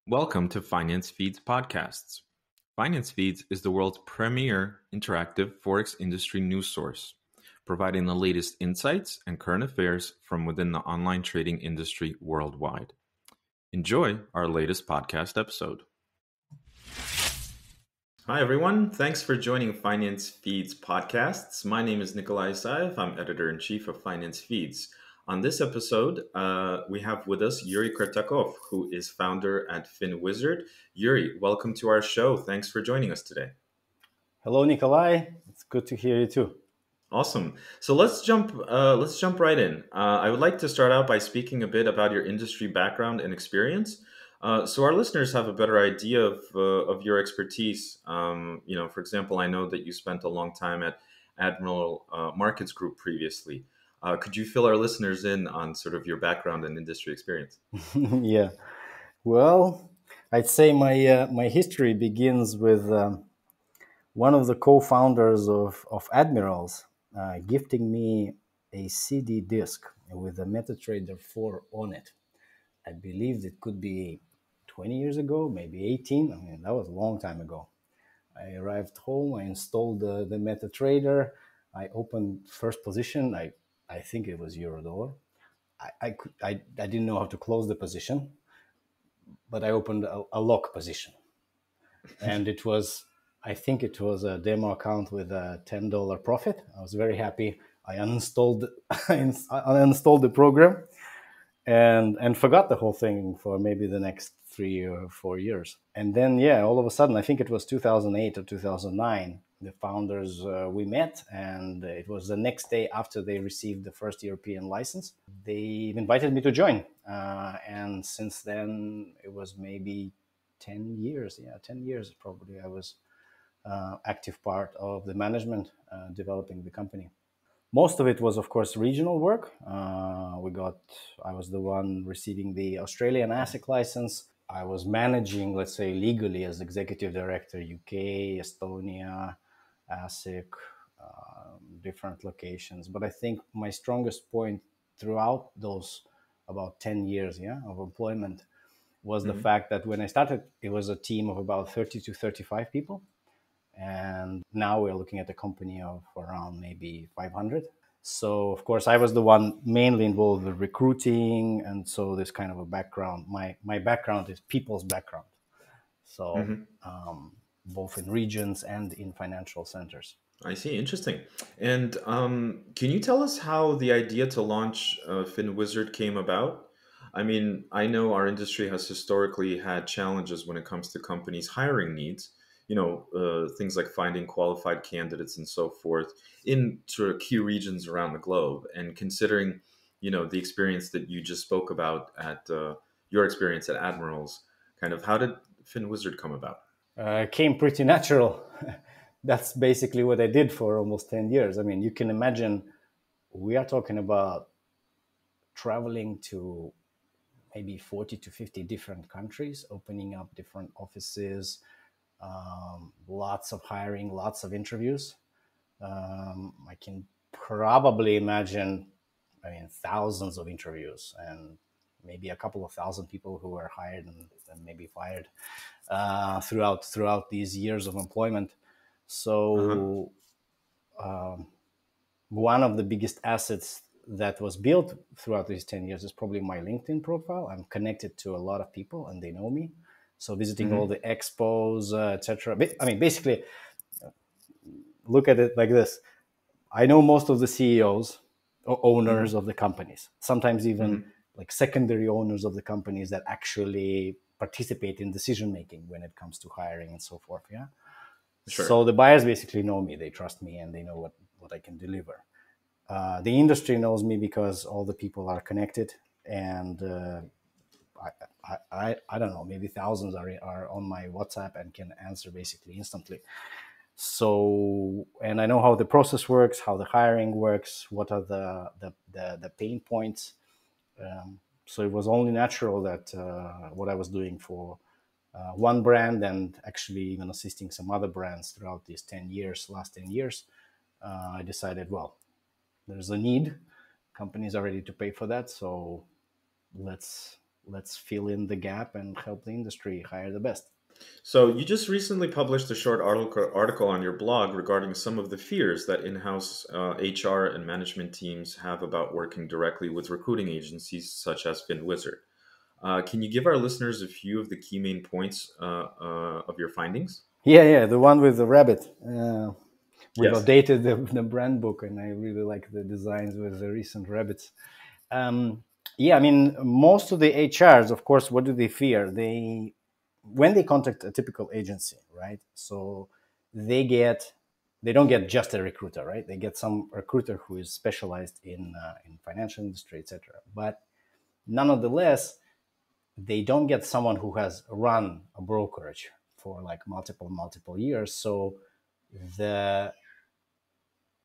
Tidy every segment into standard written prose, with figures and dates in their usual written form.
Welcome to FinanceFeeds podcasts. FinanceFeeds is the world's premier interactive Forex industry news source, providing the latest insights and current affairs from within the online trading industry worldwide. Enjoy our latest podcast episode. Hi, everyone. Thanks for joining FinanceFeeds podcasts. My name is Nikolai Isaev. I'm editor-in-chief of FinanceFeeds. On this episode, we have with us Juri Kartakov, who is founder at FinWizard. Juri, welcome to our show. Thanks for joining us today. Hello, Nikolai. It's good to hear you too. Awesome. So let's jump right in. I would like to start out by speaking a bit about your industry background and experience, so our listeners have a better idea of your expertise. For example, I know that you spent a long time at Admiral Markets Group previously. Could you fill our listeners in on sort of your background and industry experience? Yeah. Well, I'd say my history begins with one of the co-founders of Admirals gifting me a CD disc with a MetaTrader 4 on it. I believe it could be 20 years ago, maybe 18. I mean, that was a long time ago. I arrived home, I installed the MetaTrader, I opened first position. I think it was euro dollar. I didn't know how to close the position, but I opened a lock position, and I think it was a demo account with a $10 profit. I was very happy. I uninstalled the program and forgot the whole thing for maybe the next 3 or 4 years. And then, all of a sudden, I think it was 2008 or 2009, the founders, we met, and it was the next day after they received the first European license. They invited me to join. And since then, it was maybe 10 years. Yeah, 10 years probably. I was active part of the management developing the company. Most of it was, of course, regional work. I was the one receiving the Australian ASIC license. I was managing, let's say, legally as executive director, UK, Estonia, ASIC, different locations. But I think my strongest point throughout those about 10 years of employment was the fact that when I started, it was a team of about 30 to 35 people. And now we're looking at a company of around maybe 500. So, of course, I was the one mainly involved with recruiting. And so this kind of a background, my background is people's background. So both in regions and in financial centers. I see. Interesting. And can you tell us how the idea to launch FinWizard came about? I mean, I know our industry has historically had challenges when it comes to companies' hiring needs. Things like finding qualified candidates and so forth in sort of key regions around the globe. And considering, the experience that you just spoke about at your experience at Admirals, kind of how did FinWizard come about? Came pretty natural. That's basically what I did for almost 10 years. I mean, you can imagine we are talking about traveling to maybe 40 to 50 different countries, opening up different offices, lots of hiring, lots of interviews. I can probably imagine, thousands of interviews and maybe a couple of thousand people who were hired and maybe fired throughout these years of employment. So one of the biggest assets that was built throughout these 10 years is probably my LinkedIn profile. I'm connected to a lot of people and they know me. So visiting all the expos, etc. I mean, basically, look at it like this. I know most of the CEOs or owners of the companies, sometimes even like secondary owners of the companies that actually participate in decision-making when it comes to hiring and so forth. Yeah. Sure. So the buyers basically know me, they trust me, and they know what I can deliver. The industry knows me because all the people are connected, and I don't know, maybe thousands are on my WhatsApp and can answer basically instantly. So, and I know how the process works, how the hiring works, what are the pain points. So it was only natural that what I was doing for one brand and actually even assisting some other brands throughout these last 10 years, I decided, well, there's a need. Companies are ready to pay for that. So let's let's fill in the gap and help the industry hire the best. So you just recently published a short article on your blog regarding some of the fears that in-house HR and management teams have about working directly with recruiting agencies such as FinWizard. Can you give our listeners a few of the key main points of your findings? Yeah, the one with the rabbit. We've Yes. updated the brand book, and I really like the designs with the recent rabbits. Um, yeah, I mean, most of the HRs, of course, what do they fear? When they contact a typical agency, right? So they don't get just a recruiter, right? They get some recruiter who is specialized in financial industry, etc. But nonetheless, they don't get someone who has run a brokerage for like multiple years. So the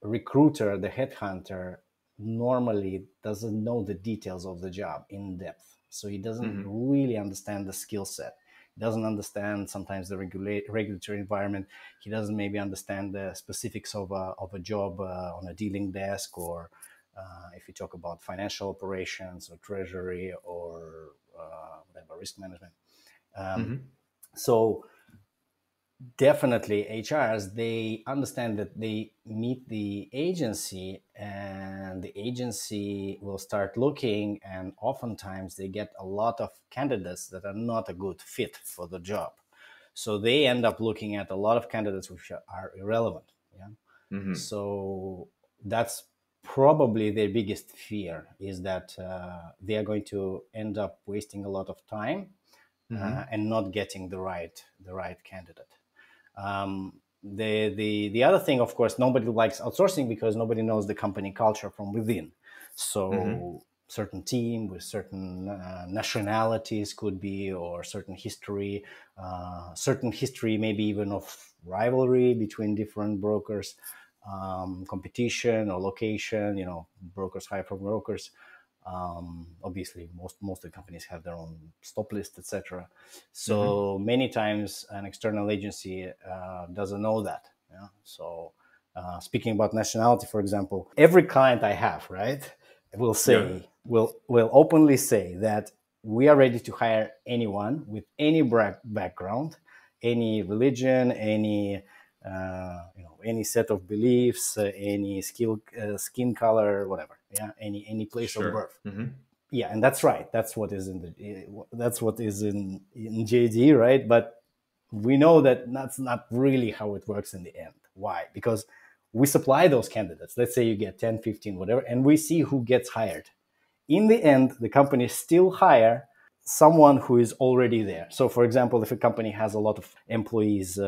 recruiter, the headhunter, normally doesn't know the details of the job in depth. So he doesn't Hmm. really understand the skill set. He doesn't understand sometimes the regulatory environment. He doesn't maybe understand the specifics of a job on a dealing desk, or if you talk about financial operations or treasury or whatever, risk management. Um, Hmm. so definitely HRs, they understand that they meet the agency and the agency will start looking, and oftentimes they get a lot of candidates that are not a good fit for the job, so they end up looking at a lot of candidates which are irrelevant. Yeah, Hmm. so that's probably their biggest fear, is that they are going to end up wasting a lot of time Hmm. and not getting the right candidate. The other thing, of course, nobody likes outsourcing because nobody knows the company culture from within. Hmm. So certain team with certain nationalities could be, or certain history maybe even of rivalry between different brokers, competition or location. Brokers hire from brokers. Obviously, most of the companies have their own stop list, etc. Hmm. So many times, an external agency doesn't know that. Yeah? So, speaking about nationality, for example, every client I have, right, Yeah. will openly say that we are ready to hire anyone with any background, any religion, any set of beliefs, any skin color, whatever. Yeah, any place of Sure. birth. Hmm. Yeah, and that's right. That's what is in JD, right? But we know that that's not really how it works in the end. Why? Because we supply those candidates. Let's say you get 10, 15, whatever, and we see who gets hired. In the end, the company still hire someone who is already there. So, for example, if a company has a lot of employees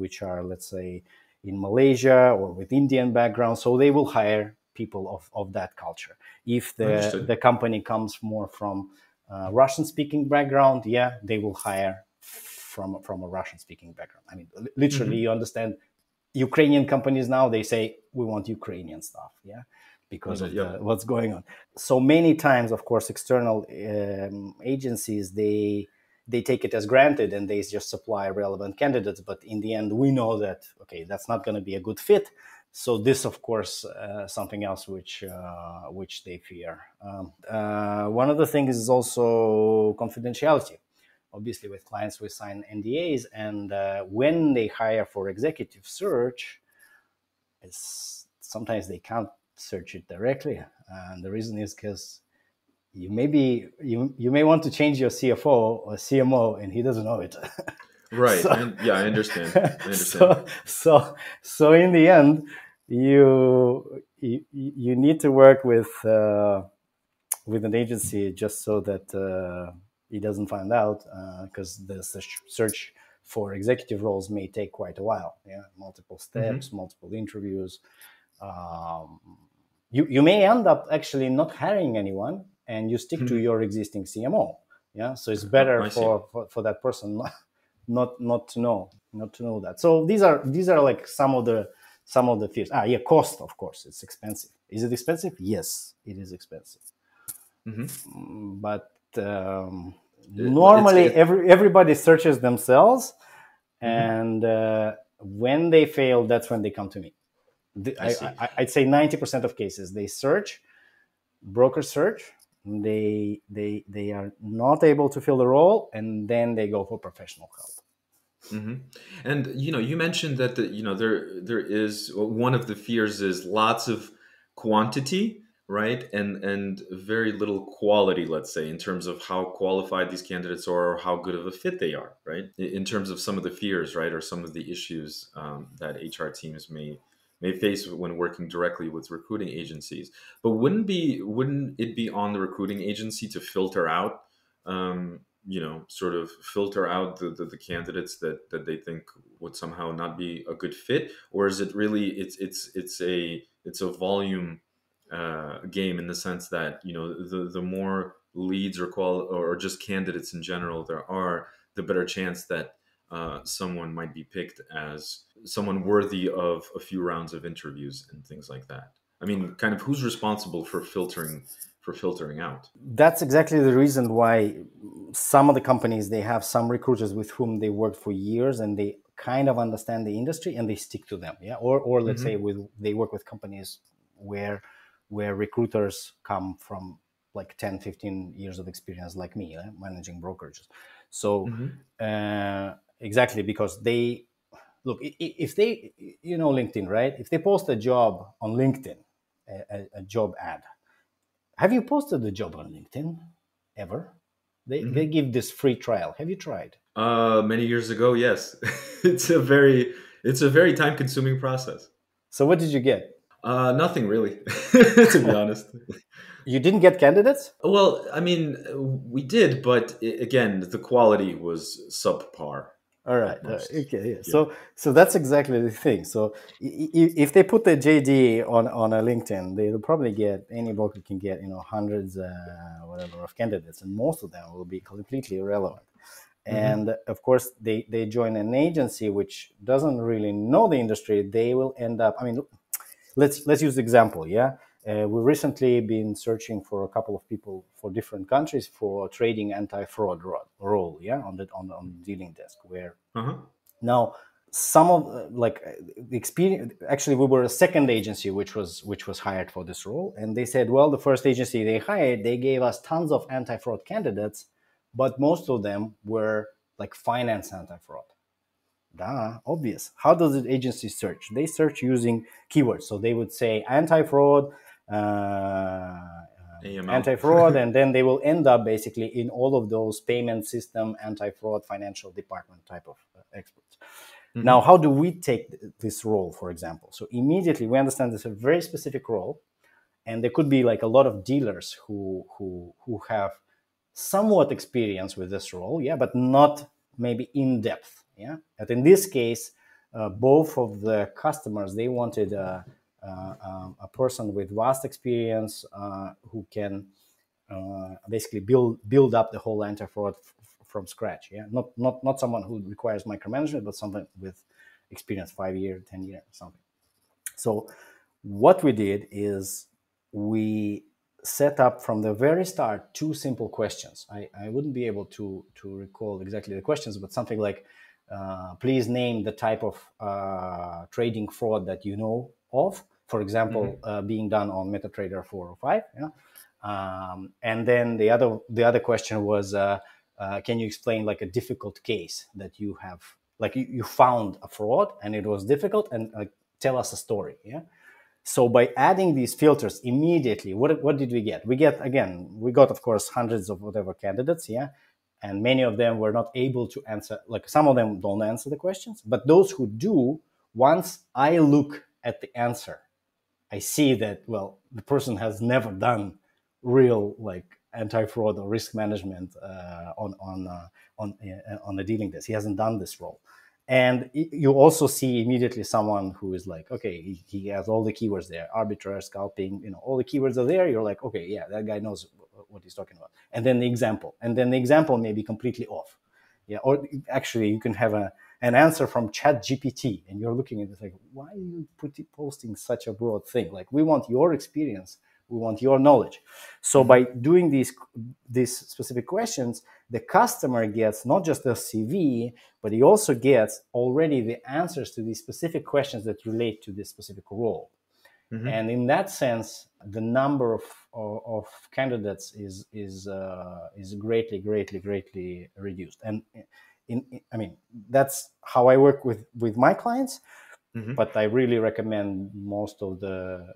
which are, let's say, in Malaysia or with Indian background, so they will hire people of that culture. If the Understood. company comes more from Russian speaking background, yeah, they will hire from a Russian speaking background. I mean, literally, Hmm. you understand, Ukrainian companies now, they say we want Ukrainian stuff, yeah, because of the Yep. what's going on. So many times, of course, external agencies, they take it as granted and they just supply relevant candidates. But in the end, we know that, okay, that's not going to be a good fit. So this, of course, something else which they fear. One of the things is also confidentiality. Obviously, with clients, we sign NDAs, and when they hire for executive search, sometimes they can't search it directly, and the reason is because you may want to change your CFO or CMO, and he doesn't know it. Right. so And yeah, I understand. I understand. so in the end, you need to work with an agency just so that he doesn't find out, because the search for executive roles may take quite a while. Yeah, multiple steps, Hmm. multiple interviews. Um, you may end up actually not hiring anyone, and you stick to your existing CMO. Yeah, so it's better I see. for that person not to know that. So these are like some of the fears. Yeah, cost, of course, it's expensive. Is it expensive? Yes, it is expensive. Hmm. But It's normally it. everybody searches themselves, Hmm. and when they fail, that's when they come to me. I see. I'd say 90% of cases they search, broker search, they are not able to fill the role, and then they go for professional help. Hmm. And you mentioned that there is, well, one of the fears is lots of quantity, right, and very little quality. Let's say in terms of how qualified these candidates are, or how good of a fit they are, right? In terms of some of the fears, right, or some of the issues that HR teams may face when working directly with recruiting agencies. But wouldn't it be on the recruiting agency to filter out? Sort of filter out the candidates that they think would somehow not be a good fit, or is it really it's a volume game, in the sense that the more leads or just candidates in general there are, the better chance that someone might be picked as someone worthy of a few rounds of interviews and things like that. I mean, kind of who's responsible for filtering out? That's exactly the reason why some of the companies, they have some recruiters with whom they worked for years, and they kind of understand the industry and they stick to them. Yeah. Or let's say Hmm. they work with companies where recruiters come from like 10, 15 years of experience, like me, managing brokerages. So Hmm. exactly, because they look, if they, LinkedIn, right? If they post a job on LinkedIn, a job ad, have you posted the job on LinkedIn ever? They Hmm. give this free trial. Have you tried? Many years ago, yes. It's a very time consuming process. So what did you get? Nothing really, to be honest. You didn't get candidates? Well, I mean, we did, but again, the quality was subpar All right. at most. Okay. Yeah. Yeah. So that's exactly the thing. So if they put the JD on a LinkedIn, they'll probably get, any broker can get, hundreds, whatever, of candidates, and most of them will be completely irrelevant. Hmm. And of course, they join an agency which doesn't really know the industry. They will end up. I mean, let's use the example. Yeah, we recently been searching for a couple of people for different countries for trading anti-fraud role. Yeah, on the dealing desk. Where Uh-huh. now some of the experience. Actually, we were a second agency which was hired for this role, and they said, well, the first agency they hired, they gave us tons of anti-fraud candidates, but most of them were like finance anti-fraud. Duh, obvious. How does the agency search? They search using keywords. So they would say anti-fraud, AML. anti-fraud, and then they will end up basically in all of those payment system, anti-fraud, financial department type of experts. Now, Hmm. how do we take this role, for example? So immediately we understand this is a very specific role, and there could be like a lot of dealers who have somewhat experience with this role, yeah, but not maybe in depth, yeah. But in this case, both of the customers, they wanted a person with vast experience, who can basically build up the whole anti-fraud from scratch, yeah. Not someone who requires micromanagement, but someone with experience, 5 year, 10 year, something. So what we did is we set up from the very start two simple questions. I wouldn't be able to recall exactly the questions, but something like, please name the type of trading fraud that you know of. For example, Hmm. being done on MetaTrader 405. Yeah. And then the other question was, can you explain like a difficult case that you have, like you found a fraud and it was difficult, and tell us a story. Yeah. So by adding these filters immediately, what did we get? We got, of course, hundreds of whatever candidates, yeah, and many of them were not able to answer. Like some of them don't answer the questions, but those who do, once I look at the answer, I see that, well, the person has never done real like anti-fraud or risk management on the dealing desk. He hasn't done this role, and you also see immediately someone who is like, okay, he has all the keywords there: arbitrage, scalping, all the keywords are there. You're like, okay, yeah, that guy knows what he's talking about. And then the example may be completely off. Yeah, or actually you can have an answer from Chat GPT, and you're looking at it like, why are you posting such a broad thing? Like, we want your experience, we want your knowledge. So by Hmm. doing these specific questions, the customer gets not just the CV, but he also gets already the answers to these specific questions that relate to this specific role. Hmm. And in that sense, the number of candidates is greatly reduced. And I mean, that's how I work with my clients. Hmm. But I really recommend most of the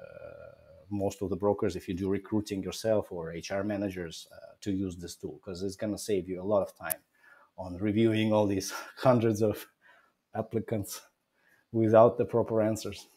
brokers, if you do recruiting yourself or HR managers, to use this tool, because it's going to save you a lot of time on reviewing all these hundreds of applicants without the proper answers.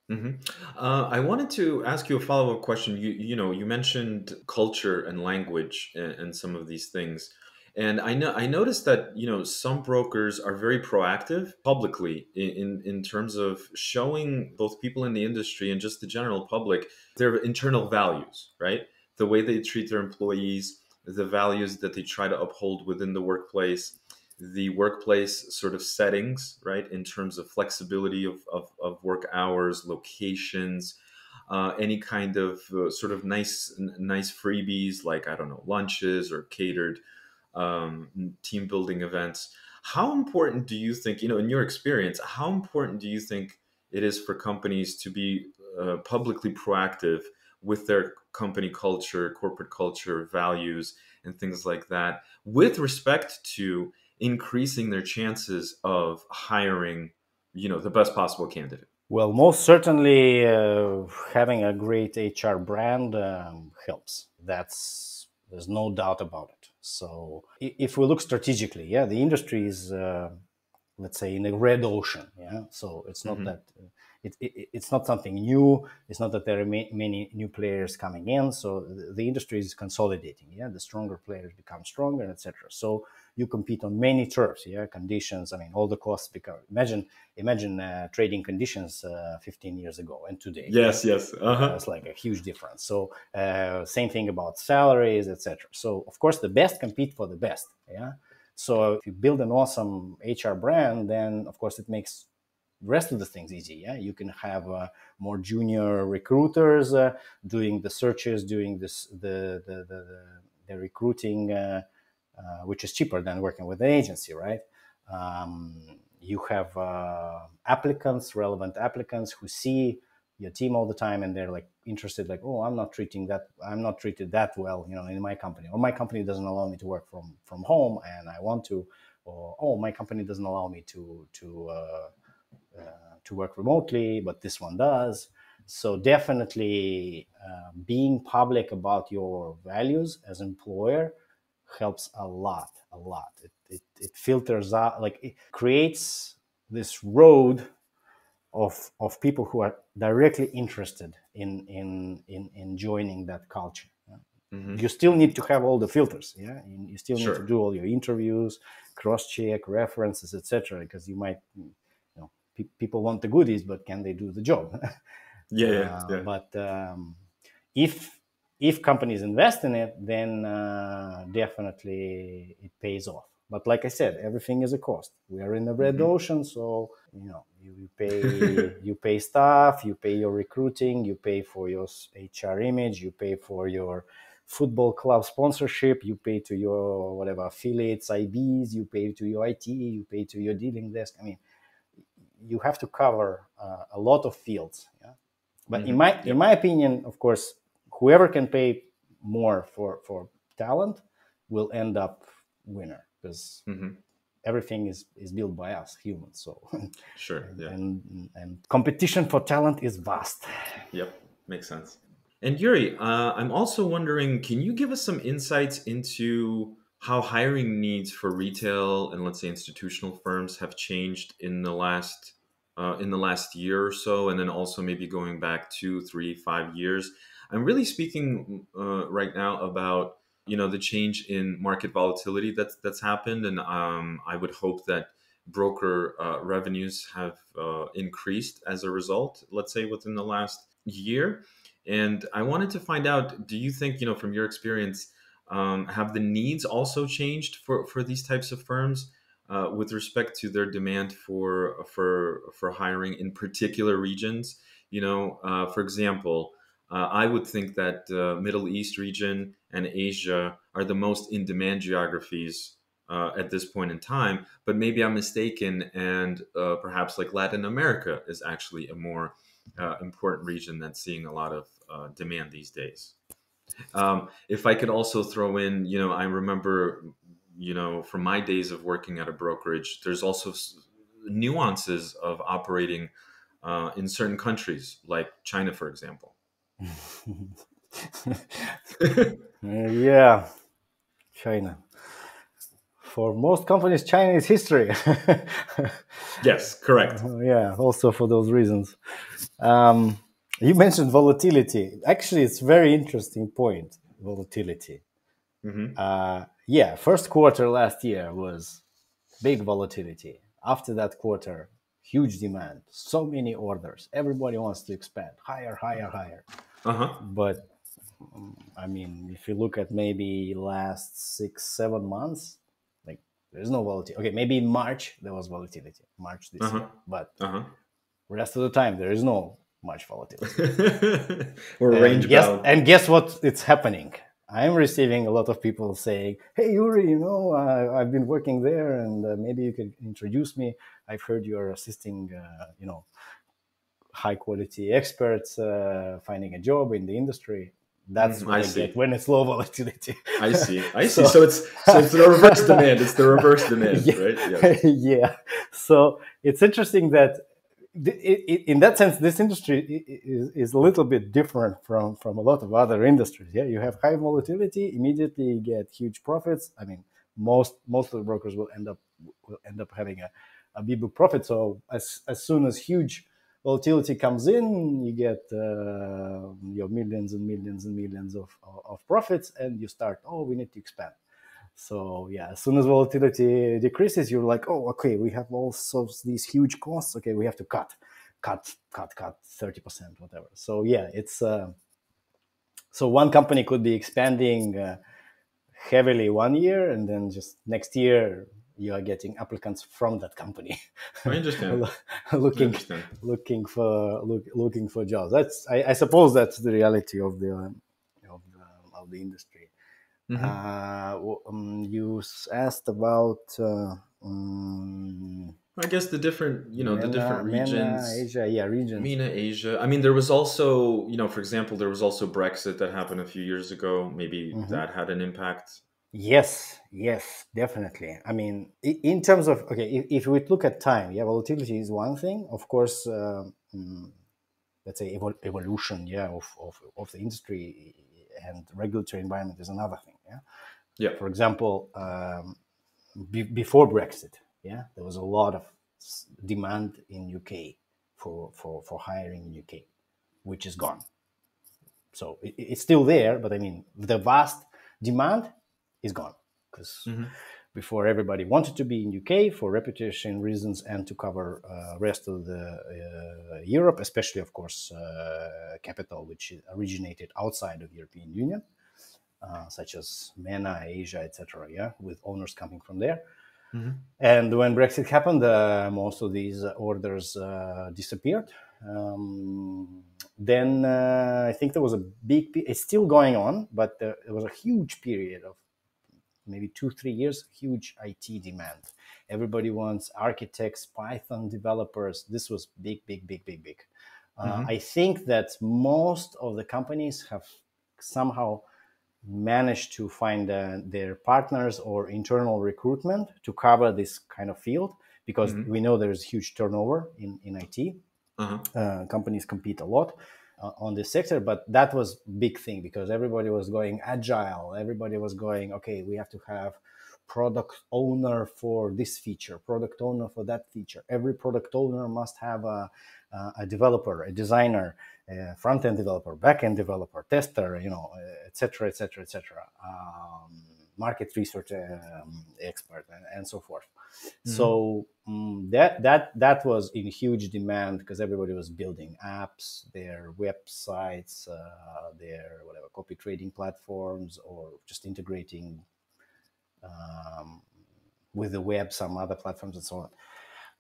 Hmm. I wanted to ask you a follow-up question. You mentioned culture and language and some of these things, and I noticed that some brokers are very proactive publicly in terms of showing both people in the industry and just the general public their internal values, right? The way they treat their employees, the values that they try to uphold within the workplace, the workplace sort of settings, right, in terms of flexibility of work hours, locations, any kind of sort of nice freebies like, I don't know, lunches or catered team building events. How important do you think, in your experience, how important do you think it is for companies to be publicly proactive with their company culture, corporate culture, values, and things like that, with respect to increasing their chances of hiring, the best possible candidate? Well, most certainly, having a great HR brand helps. There's no doubt about it. So, if we look strategically, yeah, the industry is, let's say, in a red ocean. Yeah, so it's not Hmm. that it's not something new. It's not that there are many new players coming in. So the industry is consolidating. Yeah, the stronger players become stronger, etc. So you compete on many turfs. Yeah, conditions. I mean, all the costs become. Imagine trading conditions 15 years ago and today. Yeah, Yes, yes. Uh-huh. it's like a huge difference. So same thing about salaries, etc. So of course the best compete for the best. Yeah. So if you build an awesome HR brand, then of course it makes the rest of the things easy. Yeah, you can have more junior recruiters doing the searches, doing the recruiting, which is cheaper than working with an agency, right? You have applicants, relevant applicants who see your team all the time, and they're like interested, like, oh, I'm not treated that well, in my company, or my company doesn't allow me to work from home, and I want to, or oh, my company doesn't allow me to work remotely, but this one does. So definitely, being public about your values as an employer helps a lot, a lot. It filters out, like it creates this road of people who are directly interested in joining that culture. Yeah. Hmm. You still Hmm. need to have all the filters. Yeah, you still need to Sure. do all your interviews, cross check references, etc. Because you might, people want the goodies, but can they do the job? Yeah, yeah, yeah. But if companies invest in it, then definitely it pays off. But like I said, everything is a cost. We are in the red Hmm. ocean, so you pay you pay staff, you pay your recruiting, you pay for your HR image, you pay for your football club sponsorship, you pay to your whatever affiliates, IBs, you pay to your IT, you pay to your dealing desk. I mean, you have to cover a lot of fields. Yeah? But in Hmm. my Yeah. opinion, of course, whoever can pay more for talent will end up winner, because Hmm. everything is built by us humans. So Sure. Yeah. and competition for talent is vast. Yep. Makes sense. And Yuri, I'm also wondering, can you give us some insights into how hiring needs for retail and, let's say, institutional firms have changed in the last year or so, and then also maybe going back 2, 3, 5 years? I'm really speaking right now about the change in market volatility that's happened, and I would hope that broker revenues have increased as a result. Let's say within the last year. And I wanted to find out, do you think, from your experience, have the needs also changed for these types of firms with respect to their demand for hiring in particular regions? For example, I would think that Middle East region and Asia are the most in demand geographies at this point in time, but maybe I'm mistaken, and perhaps like Latin America is actually a more important region that's seeing a lot of demand these days. If I could also throw in, I remember, from my days of working at a brokerage, there's also nuances of operating in certain countries, like China, for example. Yeah, China. For most companies, China is history. Yes, correct. Yeah, also for those reasons. Um, you mentioned volatility. Actually, it's a very interesting point. Volatility. Hmm. Yeah, first quarter last year was big volatility. After that quarter, huge demand, so many orders. Everybody wants to expand higher, higher, higher. Uh-huh. But I mean, if you look at maybe last 6, 7 months, like there's no volatility. Okay, maybe in March there was volatility, March this Uh-huh. year, but Uh-huh. rest of the time there is no much volatility. We're And range bound. guess what? It's happening. I'm receiving a lot of people saying, "Hey, Yuri, I've been working there, and maybe you could introduce me. I've heard you're assisting, high quality experts finding a job in the industry." That's what I I get see. when it's low volatility. I see. I see. So, So it's the reverse demand. It's the reverse demand, yeah, right? Yes. yeah. So it's interesting that in that sense, this industry is a little bit different from a lot of other industries. Yeah, you have high volatility, immediately you get huge profits. I mean, most of the brokers will end up having a big book profit. So as soon as huge volatility comes in, you get your millions and millions and millions of profits, and you start. Oh, we need to expand. So yeah, as soon as volatility decreases, you're like, oh, okay, we have also these huge costs. Okay, we have to cut 30%, whatever. So yeah, it's so one company could be expanding heavily one year, and then just next year you are getting applicants from that company I understand. I looking understand. looking for jobs. I suppose that's the reality of the industry. Hmm. You asked about I guess the different MENA, regions, Asia, yeah, regions. MENA, Asia. I mean, there was also, for example, there was also Brexit that happened a few years ago. Maybe Hmm. that had an impact. Yes, yes, definitely. I mean, in terms of, okay, if we look at time, yeah, volatility is one thing. Of course, let's say evolution, yeah, of the industry and regulatory environment is another thing. Yeah. Yeah. For example, before Brexit, yeah, there was a lot of demand in UK for hiring in UK, which is gone. So it's still there, but I mean, the vast demand is gone because Hmm. before everybody wanted to be in UK for reputation reasons and to cover rest of the Europe, especially of course capital which originated outside of European Union, such as MENA, Asia, etc. Yeah, with owners coming from there. Hmm. And when Brexit happened, most of these orders disappeared. Then I think there was a it's still going on, but there was a huge period of maybe 2, 3 years, huge IT demand. Everybody wants architects, Python developers. This was big, big, big, big, big. I Hmm. think that most of the companies have somehow managed to find their partners or internal recruitment to cover this kind of field because Hmm. we know there's huge turnover in IT. Uh-huh. Companies compete a lot on this sector, but that was big thing because everybody was going agile. Everybody was going, okay, we have to have product owner for this feature, product owner for that feature. Every product owner must have a developer, a designer, a front-end developer, back-end developer, tester, et cetera, et cetera, et cetera. Market research expert and so forth. Hmm. So that was in huge demand because everybody was building apps, their websites, their whatever copy trading platforms, or just integrating with the web, some other platforms, and so on.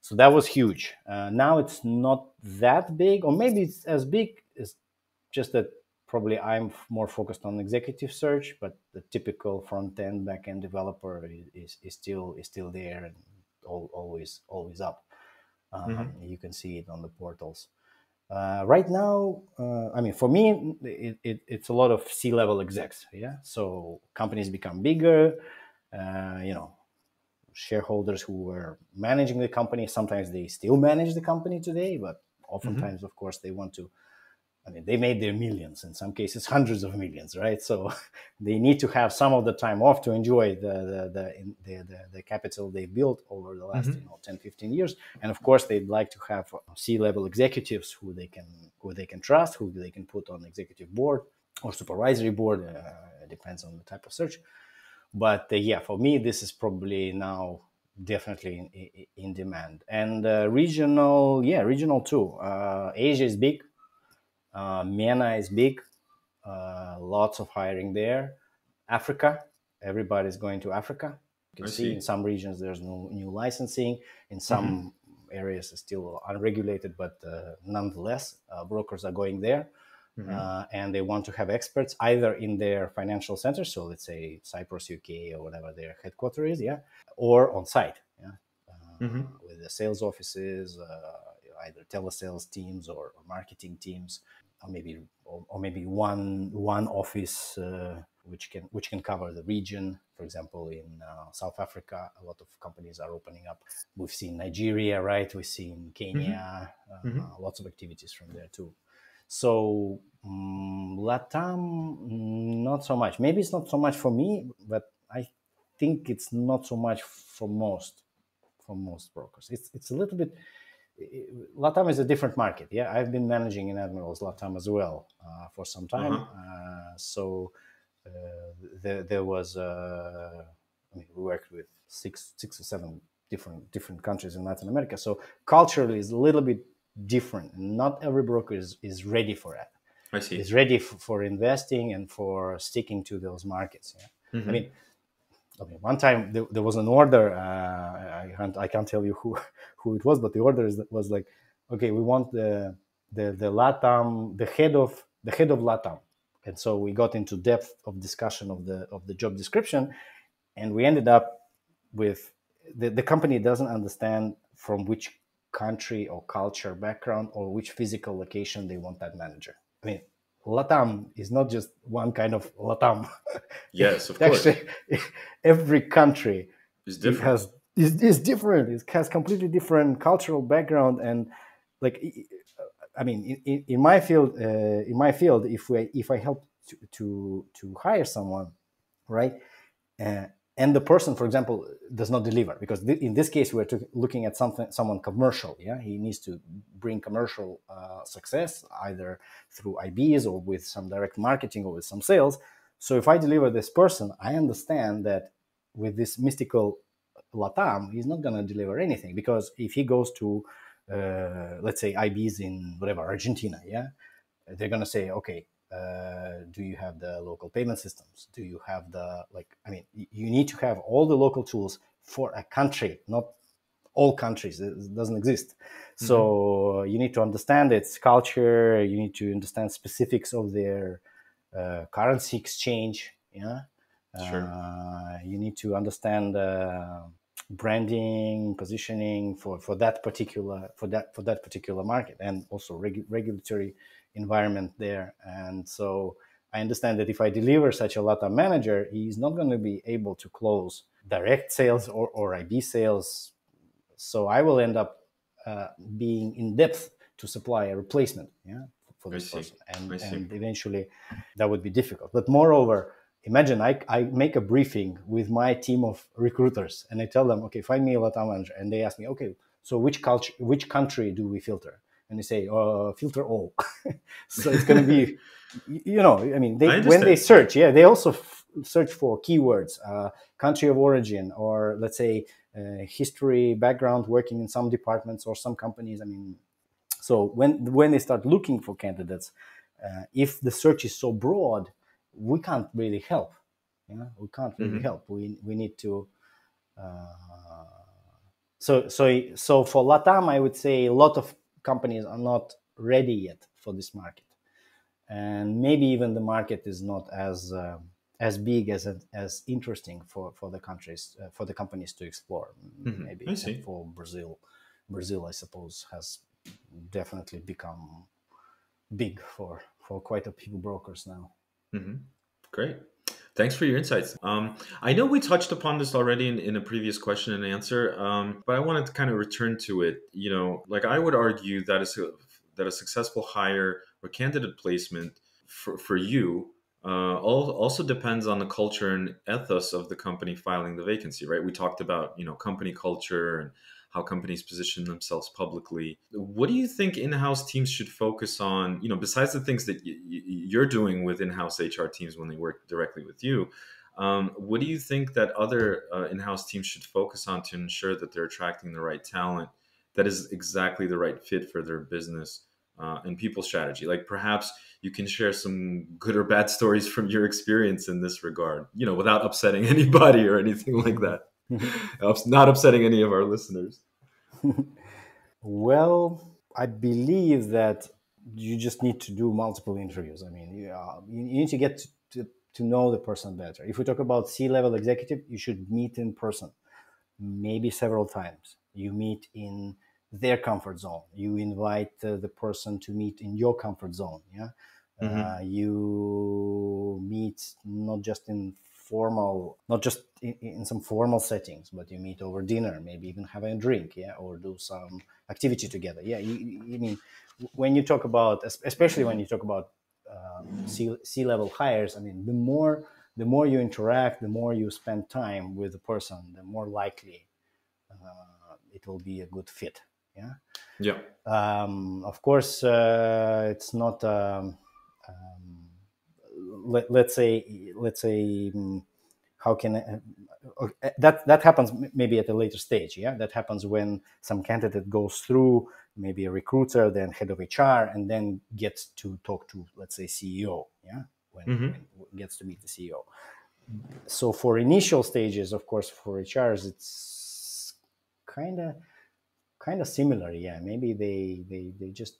So that was huge. Now it's not that big, or maybe it's as big. It's just that probably I'm more focused on executive search, but the typical front end, back end developer is still there and always up. Hmm. You can see it on the portals. Right now, I mean, for me, it's a lot of C-level execs. Yeah, so companies become bigger. You know, shareholders who were managing the company, sometimes they still manage the company today, but Hmm. oftentimes, of course, they want to. I mean, they made their millions, in some cases, hundreds of millions, right? So they need to have some of the time off to enjoy the capital they built over the last, Hmm. 10, 15 years. And of course, they'd like to have C-level executives who they can trust, who they can put on executive board or supervisory board. Depends on the type of search. But yeah, for me, this is probably now definitely in demand. And regional, yeah, regional too. Asia is big. MENA is big, lots of hiring there. Africa, everybody's going to Africa. You can I see in see. some regions there's no new licensing. In Hmm. some areas it's still unregulated, but nonetheless, brokers are going there. Hmm. And they want to have experts either in their financial centers, so let's say Cyprus, UK, or whatever their headquarters is, yeah, or on site, yeah, Hmm. with the sales offices, either telesales teams or marketing teams, or maybe one office which can cover the region. For example, in South Africa, a lot of companies are opening up. We've seen Nigeria, right? We've seen Hmm. Kenya, Hmm. lots of activities from there too. So Latam, not so much. Maybe it's not so much for me, but I think it's not so much for most brokers. It's a little bit. Latam is a different market. Yeah, I've been managing in Admirals Latam as well for some time. Uh-huh. So there was. I mean, we worked with six or seven different countries in Latin America. So culturally, is a little bit different. Not every broker is ready for that. I Is see. ready for investing and for sticking to those markets. Yeah, I mean, Hmm. okay, one time there was an order. I can't tell you who who it was, but the order was like, okay, we want the Latam, the head of Latam, and so we got into depth of discussion of the job description, and we ended up with the company doesn't understand from which country or culture background or which physical location they want that manager. I mean, Latam is not just one kind of Latam. Yes, of course. Actually, every country It's it different. has is different. It has completely different cultural background, and like I mean, in my field, if I help to hire someone, right, uh, and the person, for example, does not deliver, because in this case we're looking at someone commercial. Yeah, he needs to bring commercial success either through IBs or with some direct marketing or with some sales. So if I deliver this person, I understand that with this mystical Latam, he's not going to deliver anything, because if he goes to let's say IBs in whatever Argentina, yeah, they're going to say, okay, do you have the local payment systems? Do you have the, like, I mean, you need to have all the local tools for a country, not all countries. It doesn't exist. Hmm. So you need to understand its culture. You need to understand specifics of their currency exchange. Yeah. Sure. You need to understand branding, positioning for that particular market, and also regulatory environment there. And so I understand that if I deliver such a LATAM manager, he's not going to be able to close direct sales or IB sales. So I will end up being in depth to supply a replacement, yeah, for I this see. person, and I see. and eventually that would be difficult. But moreover, imagine I make a briefing with my team of recruiters, and I tell them, okay, find me a Latam manager, and they ask me, okay, so which country do we filter? And they say, filter all. So it's going to be, I mean, I when they understand. Yeah. search, yeah, they also search for keywords, country of origin, or let's say history, background, working in some departments or some companies. I mean, so when they start looking for candidates, if the search is so broad, we can't really help. Yeah, we can't really Hmm. help. We need to. Uh, so for Latam, I would say a lot of companies are not ready yet for this market, and maybe even the market is not as big as interesting for the countries, for the companies to explore. Hmm. Maybe I except see. for Brazil. Brazil, I suppose, has definitely become. big for quite a few brokers now. Hmm. Great. Thanks for your insights. I know we touched upon this already in a previous question and answer, but I wanted to kind of return to it. Like I would argue that that a successful hire or candidate placement for you also depends on the culture and ethos of the company filing the vacancy, right? We talked about, company culture and how companies position themselves publicly. What do you think in-house teams should focus on, besides the things that you're doing with in-house HR teams when they work directly with you? What do you think that other in-house teams should focus on to ensure that they're attracting the right talent that is exactly the right fit for their business and people strategy? Like perhaps you can share some good or bad stories from your experience in this regard, without upsetting anybody or anything like that. Not upsetting any of our listeners. Well, I believe that you just need to do multiple interviews. I mean, you need to get to know the person better. If we talk about C-level executive, you should meet in person, maybe several times. You meet in their comfort zone. You invite the person to meet in your comfort zone. Yeah, Hmm. you meet not just in some formal settings, but you meet over dinner, maybe even having a drink, yeah, or do some activity together. Yeah, you mean when you talk about, especially when you talk about C-level hires, I mean, the more you interact, the more you spend time with the person, the more likely it will be a good fit. Yeah. Yeah. Of course, it's not. Let's say, how can that happens maybe at a later stage. Yeah, that happens when some candidate goes through maybe a recruiter, then head of HR, and then gets to talk to, let's say, CEO. Yeah, when Hmm. gets to meet the CEO. So for initial stages, of course, for HRs, it's kind of similar. Yeah, maybe they just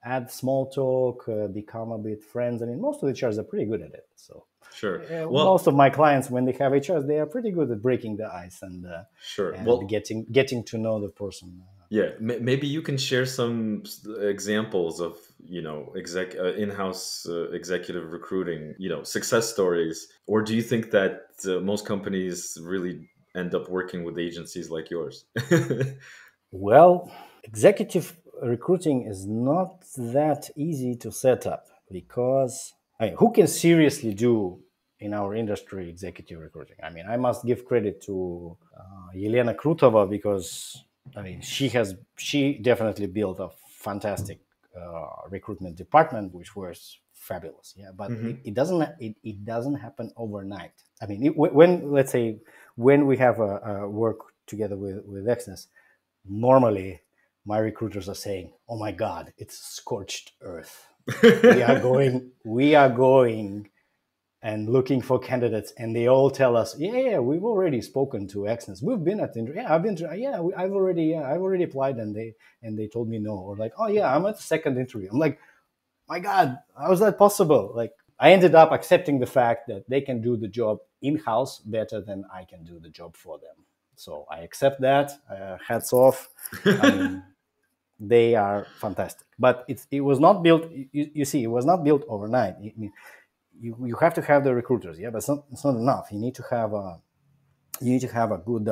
add small talk, become a bit friends. I mean, most of the HRs are pretty good at it. So Sure. most Well, of my clients, when they have HRs, they are pretty good at breaking the ice sure. and Well, getting to know the person. yeah. Maybe you can share some examples of, in-house executive recruiting, success stories, or do you think that most companies really end up working with agencies like yours? Well, executive recruiting is not that easy to set up because I mean, who can seriously do in our industry executive recruiting? I mean, I must give credit to Yelena Krutova because I mean she definitely built a fantastic recruitment department which was fabulous. Yeah, but Hmm. it doesn't happen overnight. I mean, when let's say when we have a work together with Exness, normally my recruiters are saying, "Oh my God, it's scorched earth. We are going and looking for candidates," and they all tell us, "Yeah, we've already spoken to Exness. We've been at the yeah, I've been to yeah, I've already applied, and they told me no." Or like, "Oh yeah, I'm at the second interview." I'm like, "My God, how is that possible?" Like, I ended up accepting the fact that they can do the job in house better than I can do the job for them. So I accept that. Hats off. I mean, they are fantastic. But it was not built. You see, it was not built overnight. I mean, you have to have the recruiters, yeah, but it's not enough. You need to have a good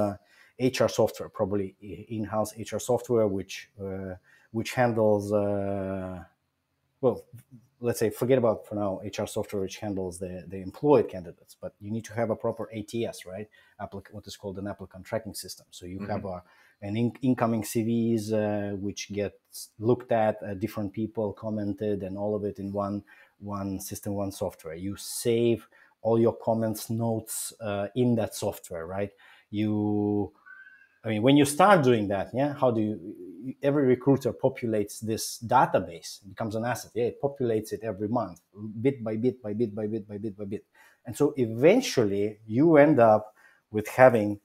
HR software, probably in-house HR software, which handles well, let's say forget about for now HR software which handles the employed candidates, but you need to have a proper ATS, right? What is called an applicant tracking system. So you have Hmm. incoming CVs which gets looked at, different people commented, and all of it in one system, one software. You save all your comments, notes in that software, right? You I mean, when you start doing that, yeah, how do every recruiter populates this database, it becomes an asset. Yeah, it populates it every month, bit by bit by bit by bit by bit by bit. And so eventually you end up with having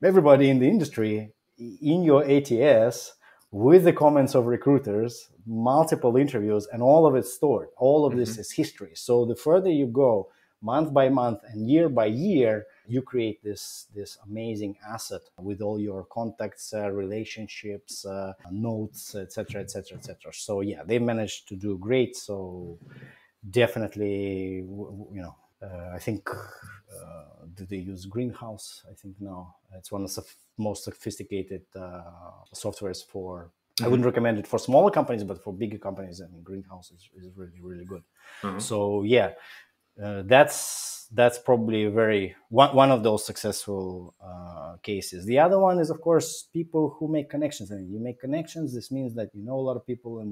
everybody in the industry in your ATS with the comments of recruiters, multiple interviews, and all of it stored. All of this Hmm. is history. So the further you go, month by month and year by year, you create this amazing asset with all your contacts, relationships, notes, etc., etc., etc. So yeah, they managed to do great. So definitely, I think do they use Greenhouse? I think no. It's one of the most sophisticated softwares for. I wouldn't Hmm. recommend it for smaller companies, but for bigger companies, I mean, Greenhouse is really really good. Uh-huh. So yeah, that's probably a very one of those successful cases. The other one is, of course, people who make connections. I mean, you make connections. This means that you know a lot of people, and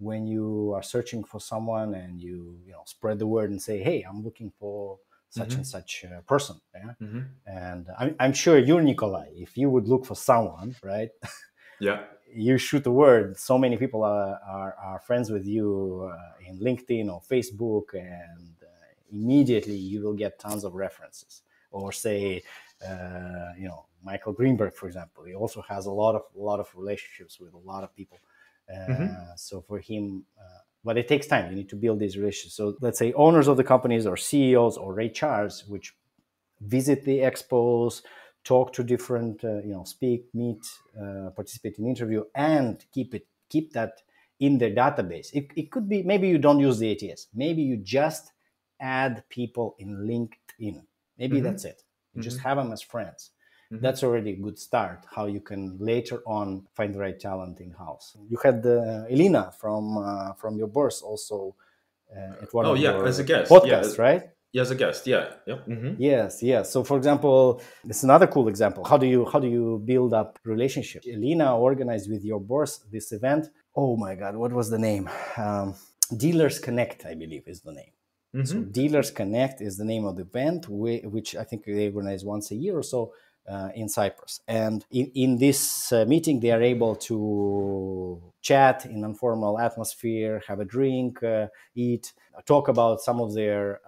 when you are searching for someone and you know spread the word and say, hey, I'm looking for such and Hmm. such person, yeah. Hmm. And I'm sure you're Nikolai. If you would look for someone, right, Yeah. you shoot the word. So many people are friends with you in LinkedIn or Facebook, and immediately you will get tons of references. Or say, Michael Greenberg, for example, he also has a lot of relationships with a lot of people. Hmm. So for him, but it takes time. You need to build these relationships. So let's say owners of the companies or CEOs or HRs, which visit the expos, talk to different, speak, meet, participate in interview, and keep that in their database. It could be maybe you don't use the ATS. Maybe you just add people in LinkedIn. Maybe that's Hmm. it. You just Hmm. have them as friends. That's Hmm. already a good start. How you can later on find the right talent in house. You had Elena from your boss also at one Oh of yeah, as a your guest. Yeah. podcasts, right? Yeah, as a guest. Yeah. Yep. Hmm. Yes, yes. So, for example, it's another cool example. How do you build up relationship? Elena organized with your boss this event. Oh my God, what was the name? Um, Dealers Connect, I believe, is the name. So, Hmm. Dealers Connect is the name of the event, which I think they organize once a year or so in Cyprus. And in this meeting, they are able to chat in informal atmosphere, have a drink, eat, talk about some of their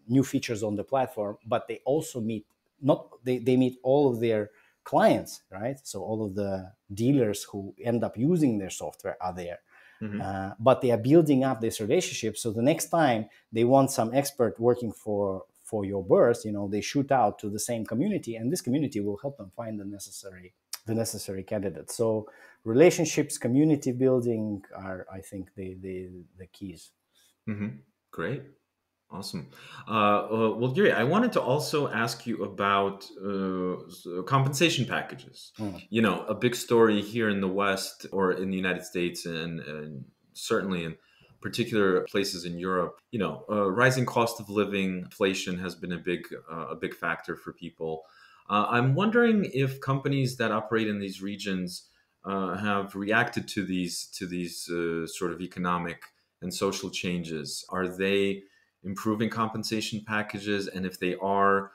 new features on the platform, but they also meet not they meet all of their clients, right? So all of the dealers who end up using their software are there. Hmm. But they are building up this relationship. So the next time they want some expert working for your burst, they shoot out to the same community, and this community will help them find the necessary candidate. So relationships, community building are, I think, the keys. Hmm. Great. Awesome. Well, Yuri, I wanted to also ask you about compensation packages. Mm. A big story here in the West or in the United States, and certainly in particular places in Europe. Rising cost of living, inflation has been a big factor for people. I'm wondering if companies that operate in these regions have reacted to these sort of economic and social changes. Are they improving compensation packages? And if they are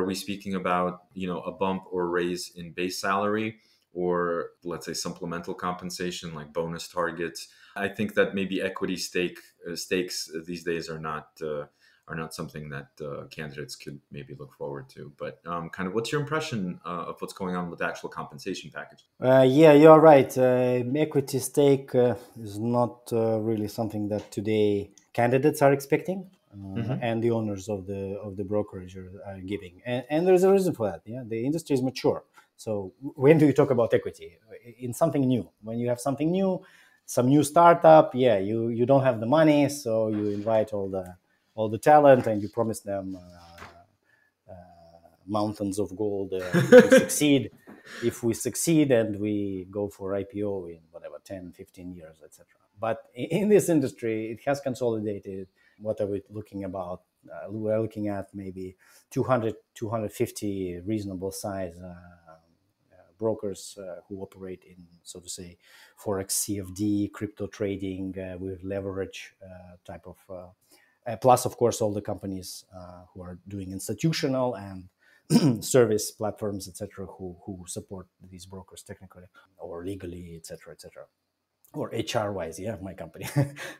we speaking about, a bump or raise in base salary, or let's say supplemental compensation like bonus targets? I think that maybe equity stakes these days are not something that candidates could maybe look forward to. But kind of, what's your impression of what's going on with the actual compensation package? Yeah, you're right. Equity stake is not really something that today candidates are expecting, Hmm. and the owners of the brokerage are giving. And there's a reason for that. Yeah, the industry is mature. So when do you talk about equity? In something new. When you have something new, some new startup, yeah, you don't have the money, so you invite all the talent and you promise them mountains of gold if we succeed. If we succeed and we go for IPO in whatever 10, 15 years, etc. But in this industry, it has consolidated. What are we looking about? We're looking at maybe 200, 250 reasonable size brokers who operate in, so to say, forex, CFD, crypto trading with leverage type of. Plus, of course, all the companies who are doing institutional and service platforms, etc., who support these brokers technically or legally, etc., etc., or HR wise. Yeah, my company.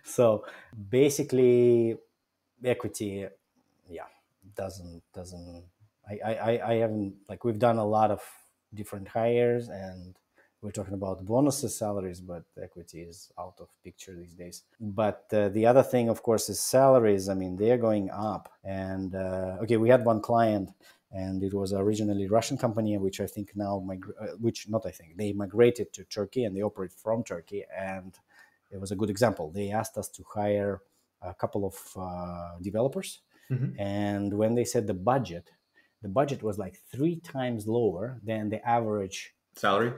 So basically, equity, yeah, doesn't. I haven't, like, we've done a lot of different hires, and we're talking about bonuses, salaries, but equity is out of picture these days. But the other thing, of course, is salaries. I mean, they're going up. And okay, we had one client and it was originally a Russian company, which I think now, which not I think, they migrated to Turkey and they operate from Turkey. And it was a good example. They asked us to hire a couple of developers, Hmm. and when they said the budget was like 3 times lower than the average Salary.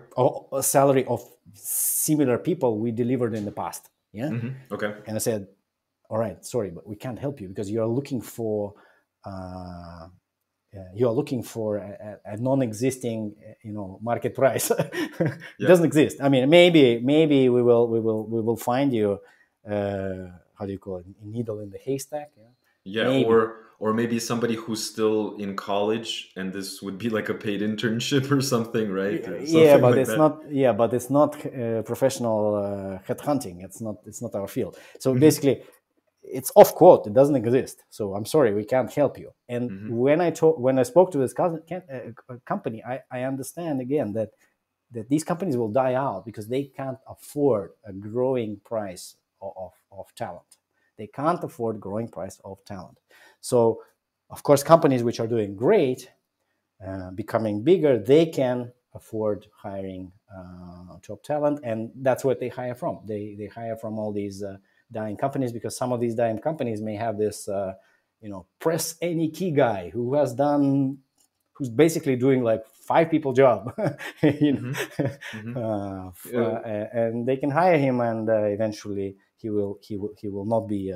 salary of similar people we delivered in the past. Yeah. Okay. And I said, all right, sorry, but we can't help you because you are looking for uh, a non-existing, market price. It Yeah. doesn't exist. I mean, maybe we will find you, how do you call it, a needle in the haystack. Yeah? Yeah, Maybe. or maybe somebody who's still in college and this would be like a paid internship or something, right? Or Yeah, something but like it's that. not. Yeah, but it's not professional headhunting. It's not our field. So Hmm. basically, it's off quote. It doesn't exist. So I'm sorry, we can't help you. And Hmm. when I spoke to this company, I understand again that these companies will die out because they can't afford a growing price of talent. They can't afford growing price of talent. So, of course, companies which are doing great, becoming bigger, they can afford hiring top talent, and that's what they hire from. They hire from all these dying companies because some of these dying companies may have this, press any key guy who's basically doing like 5 people job, you Hmm. Hmm. and they can hire him, and eventually he will not be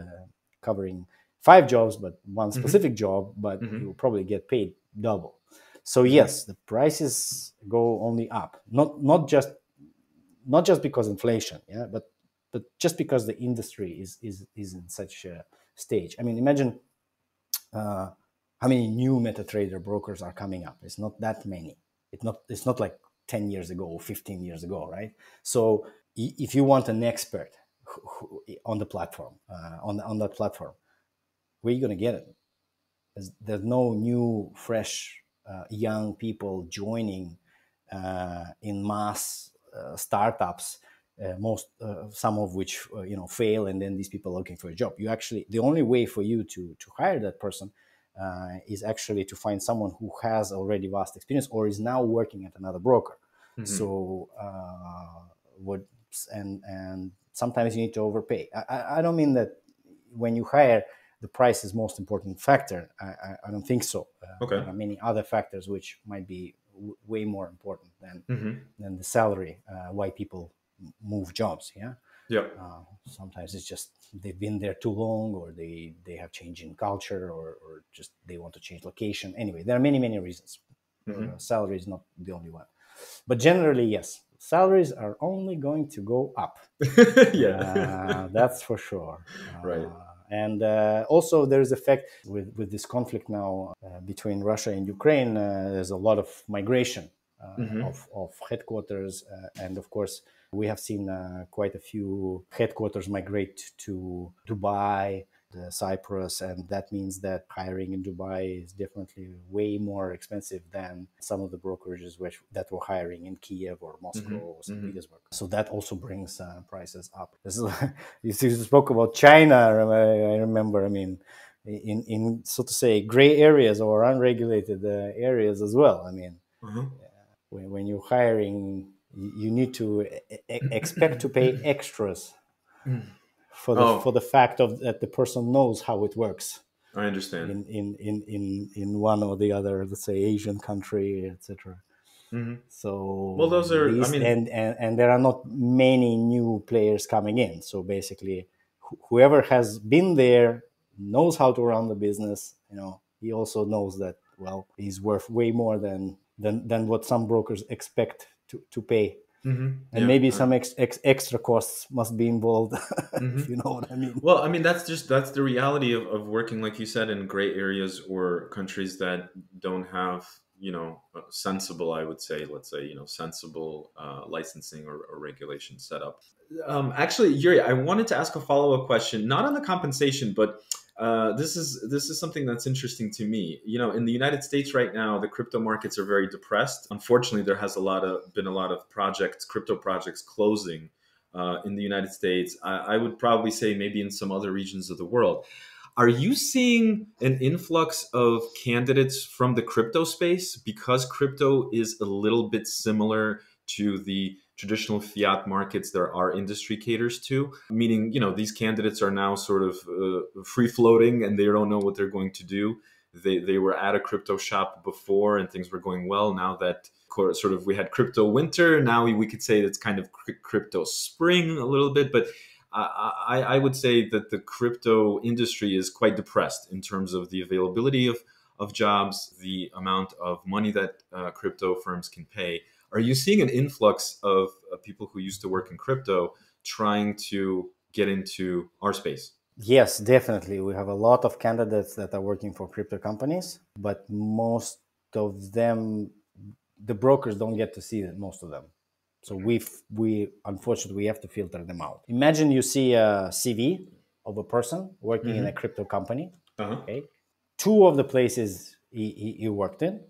covering 5 jobs, but one Hmm. specific job, but he will Hmm. probably get paid double. So Hmm. yes, the prices go only up, not just because inflation, yeah, but just because the industry is in such a stage. I mean, imagine uh, how many new MetaTrader brokers are coming up. It's not that many. It's not like 10 years ago or 15 years ago, right? So if you want an expert on the platform, on that platform, where are you going to get it? There's no new, fresh, young people joining in mass startups. Some of which fail, and then these people are looking for a job. The only way for you to hire that person is actually to find someone who has already vast experience or is now working at another broker. Hmm. So what and sometimes you need to overpay. I don't mean that when you hire the price is most important factor. I don't think so. Okay. There are many other factors which might be way more important Hmm. than the salary. Why people move jobs? Yeah. Yep. Sometimes it's just they've been there too long, or they have changed in culture, or just they want to change location. Anyway, there are many reasons. Hmm. Salary is not the only one, but generally, yes, salaries are only going to go up. Yeah. That's for sure. Right. And also, there is effect with this conflict now between Russia and Ukraine. There's a lot of migration Hmm. of headquarters, and of course, we have seen quite a few headquarters migrate to Dubai, Cyprus, and that means that hiring in Dubai is definitely way more expensive than some of the brokerages that were hiring in Kiev or Moscow Hmm. or St. Hmm. Petersburg. So that also brings prices up. You spoke about China. I remember. I mean, in so to say gray areas or unregulated areas as well. I mean, Uh-huh. when you're hiring, you need to expect to pay extras for the Oh, for the fact of that the person knows how it works I understand. in one or the other, let's say, Asian country, etc. Hmm. Well, So those are, I these mean, and there are not many new players coming in. So basically, whoever has been there knows how to run the business. He also knows that, well, he's worth way more than what some brokers expect to pay, and yeah. maybe some extra costs must be involved. Hmm. If you know what I mean. Well, I mean, that's the reality of working, like you said, in gray areas or countries that don't have, sensible, I would say, let's say, sensible licensing or regulation set up. Actually, Yuri, I wanted to ask a follow up question, not on the compensation, but this is something that's interesting to me. In the United States right now, the crypto markets are very depressed. Unfortunately, there has been a lot of crypto projects closing in the United States. I would probably say maybe in some other regions of the world. Are you seeing an influx of candidates from the crypto space because crypto is a little bit similar to the traditional fiat markets there are industry caters to? Meaning, these candidates are now sort of free floating and they don't know what they're going to do. They were at a crypto shop before and things were going well. Now that sort of we had crypto winter, now we could say it's kind of crypto spring a little bit, but I would say that the crypto industry is quite depressed in terms of the availability of jobs, the amount of money that crypto firms can pay. Are you seeing an influx of people who used to work in crypto trying to get into our space? Yes, definitely. We have a lot of candidates that are working for crypto companies, but most of them, the brokers don't get to see most of them. So we unfortunately we have to filter them out. Imagine you see a CV of a person working in a crypto company. Uh-huh. Okay, two of the places he worked in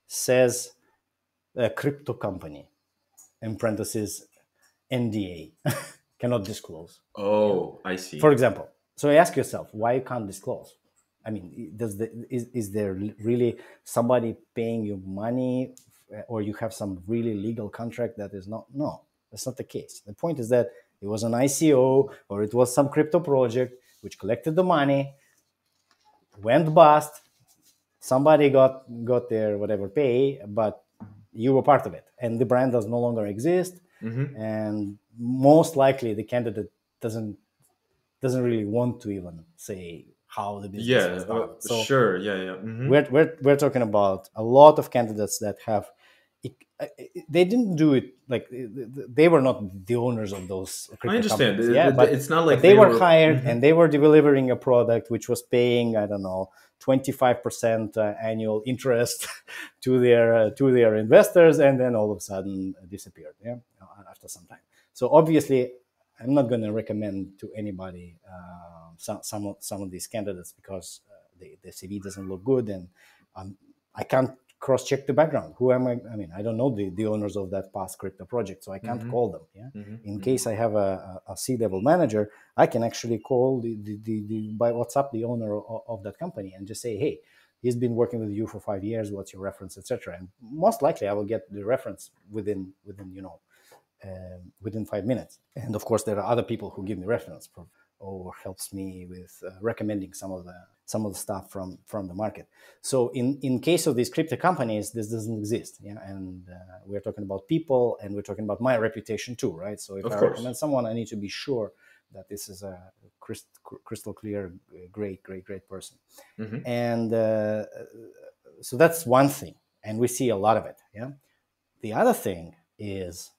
says a crypto company, in parentheses NDA, cannot disclose. Oh, I see. For example, so ask yourself why you can't disclose. I mean, is there really somebody paying you money, or you have some really legal contract that is not? No, that's not the case. The point is that it was an ICO or it was some crypto project which collected the money, went bust. Somebody got their whatever pay, but you were part of it, and the brand does no longer exist. And most likely, the candidate doesn't really want to even say how the business Yeah, was done. So sure. Yeah, yeah. we're talking about a lot of candidates that have they didn't do it like they were not the owners of those I crypto understand. companies, yeah, but It's not like they they were were. hired and they were delivering a product which was paying, I don't know, 25% annual interest to their investors, and then all of a sudden disappeared, yeah, after some time. So obviously I'm not going to recommend to anybody some of these candidates because the CV doesn't look good, and I can't cross-check the background. Who am I? I mean, I don't know the owners of that past crypto project, so I can't call them. Yeah, in case I have a C-level manager, I can actually call the by WhatsApp the owner of that company and just say, hey, he's been working with you for 5 years. What's your reference, etc. And most likely, I will get the reference within 5 minutes. And of course, there are other people who give me reference or helps me with recommending some of the stuff from the market. So in case of these crypto companies, this doesn't exist. Yeah, and we're talking about people, and we're talking about my reputation too, right? So if Of I course. recommend someone, I need to be sure that this is a crystal clear, great person. And so that's one thing, and we see a lot of it. Yeah. The other thing is,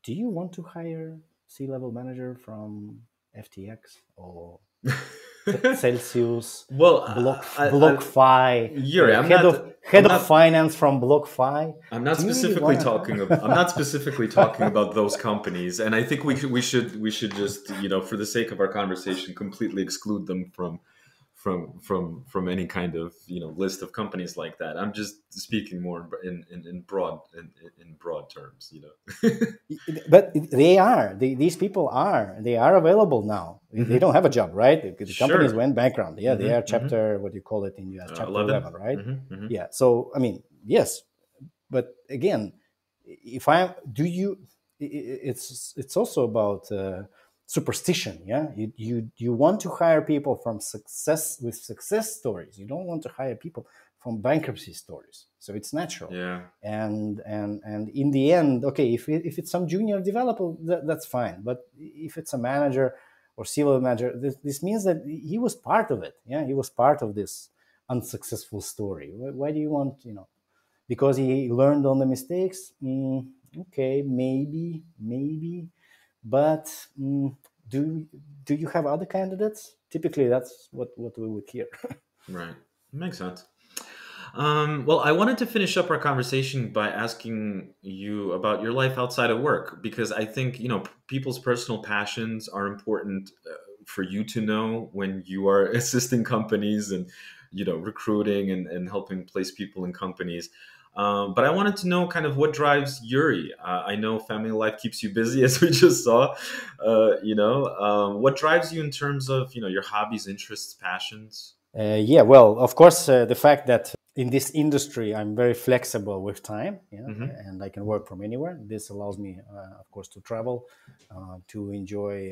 do you want to hire C-level manager from FTX or Celsius, Well, BlockFi, Yuri, head of finance from BlockFi? I'm not Do you really specifically want to? talking. I'm not specifically talking about those companies, and I think we should just for the sake of our conversation, completely exclude them from any kind of list of companies like that. I'm just speaking more in broad terms. But these people are available now. They don't have a job, right? The companies Sure. went bankrupt. Yeah, they are chapter, what do you call it in US, chapter 11, 11. right? Yeah. So I mean, yes, but again, if I do you, it's also about superstition. Yeah, you want to hire people from success stories. You don't want to hire people from bankruptcy stories. So it's natural. Yeah. And in the end, okay, if it's some junior developer, that's fine. But if it's a manager or C-level manager, this means that he was part of it. Yeah, he was part of this unsuccessful story. Why do you want because he learned on the mistakes? Okay, maybe, but do you have other candidates? Typically, that's what we would hear. Right. Makes sense. Well, I wanted to finish up our conversation by asking you about your life outside of work, because I think, people's personal passions are important for you to know when you are assisting companies and, recruiting and helping place people in companies. But I wanted to know kind of what drives Yuri. I know family life keeps you busy, as we just saw. What drives you in terms of your hobbies, interests, passions? Yeah, well, of course, the fact that in this industry I'm very flexible with time, Hmm. and I can work from anywhere. This allows me, of course, to travel, to enjoy,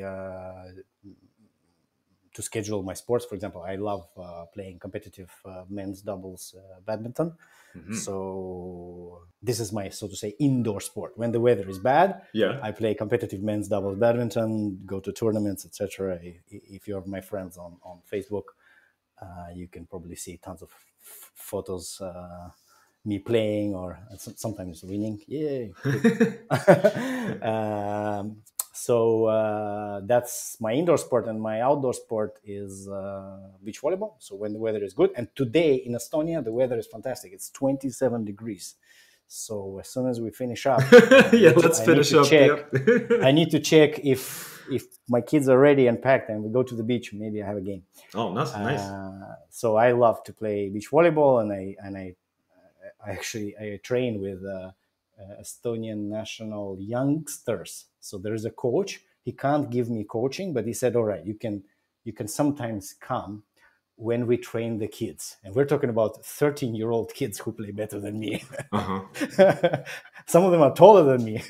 to schedule my sports. For example, I love playing competitive men's doubles badminton. Hmm. So this is my, so to say, indoor sport. When the weather is bad, Yeah. I play competitive men's doubles badminton, go to tournaments, etc. If you're my friends on Facebook, you can probably see tons of photos, me playing or sometimes winning. Yay! um, so that's my indoor sport, and my outdoor sport is beach volleyball. So when the weather is good, and today in Estonia the weather is fantastic. It's 27 degrees. So as soon as we finish up, Yeah, let's I need finish to up. check. Yep. I need to check if my kids are ready and packed, and we go to the beach. Maybe I have a game. Oh, nice, nice. So I love to play beach volleyball, and I actually I train with Estonian national youngsters. So there is a coach. He can't give me coaching, but he said, "All right, you can sometimes come when we train the kids." And we're talking about 13-year-old kids who play better than me. Uh-huh. Some of them are taller than me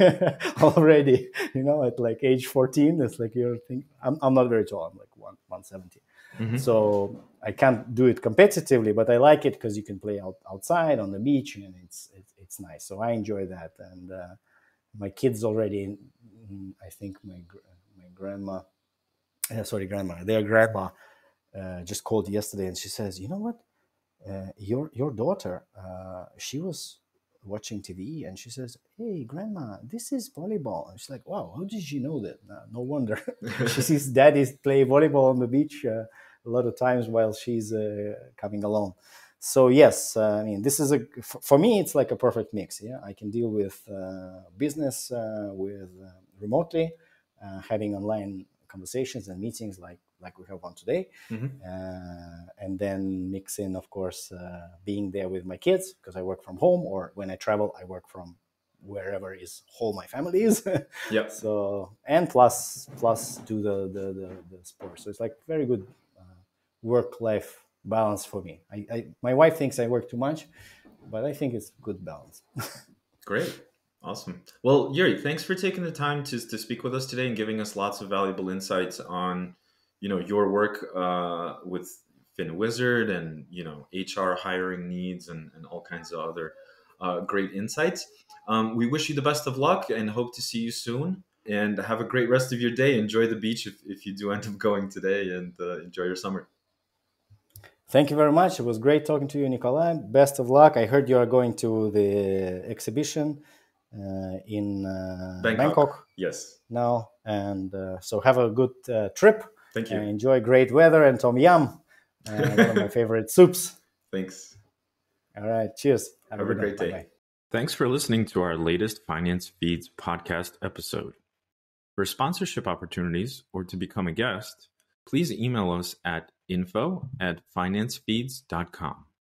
already. At like age 14, it's like you're thinking. I'm not very tall. I'm like 170. Hmm. So I can't do it competitively, but I like it because you can play outside on the beach, and it's nice. So I enjoy that. And my kids already, I think my grandma, sorry, grandma, their grandma just called yesterday, and she says, "You know what? Your daughter, she was watching TV, and she says, 'Hey, grandma, this is volleyball.'" And she's like, "Wow, how did she know that?" No wonder. She sees daddy play volleyball on the beach a lot of times while she's coming along. So yes, I mean, this is for me, it's like a perfect mix. Yeah, I can deal with business with remotely, having online conversations and meetings like we have one today, Hmm. and then mix in, of course, being there with my kids because I work from home, or when I travel, I work from wherever is home my family is. Yep. So, and plus do the sport. So it's like very good work life balance for me. My wife thinks I work too much, but I think it's good balance. Great. Awesome. Well, Yuri, thanks for taking the time to speak with us today and giving us lots of valuable insights on, your work with FinWizard and, HR hiring needs and all kinds of other great insights. We wish you the best of luck and hope to see you soon. And have a great rest of your day. Enjoy the beach if you do end up going today, and enjoy your summer. Thank you very much. It was great talking to you, Nikolai. Best of luck. I heard you are going to the exhibition in Bangkok. Bangkok Yes. now, and so have a good trip. Thank you. Enjoy great weather and tom yum, one of my favorite soups. Thanks. All right, cheers. Have a Have a good one. great Bye day. bye. Thanks for listening to our latest Finance Feeds podcast episode. For sponsorship opportunities or to become a guest, please email us at info@financefeeds.com.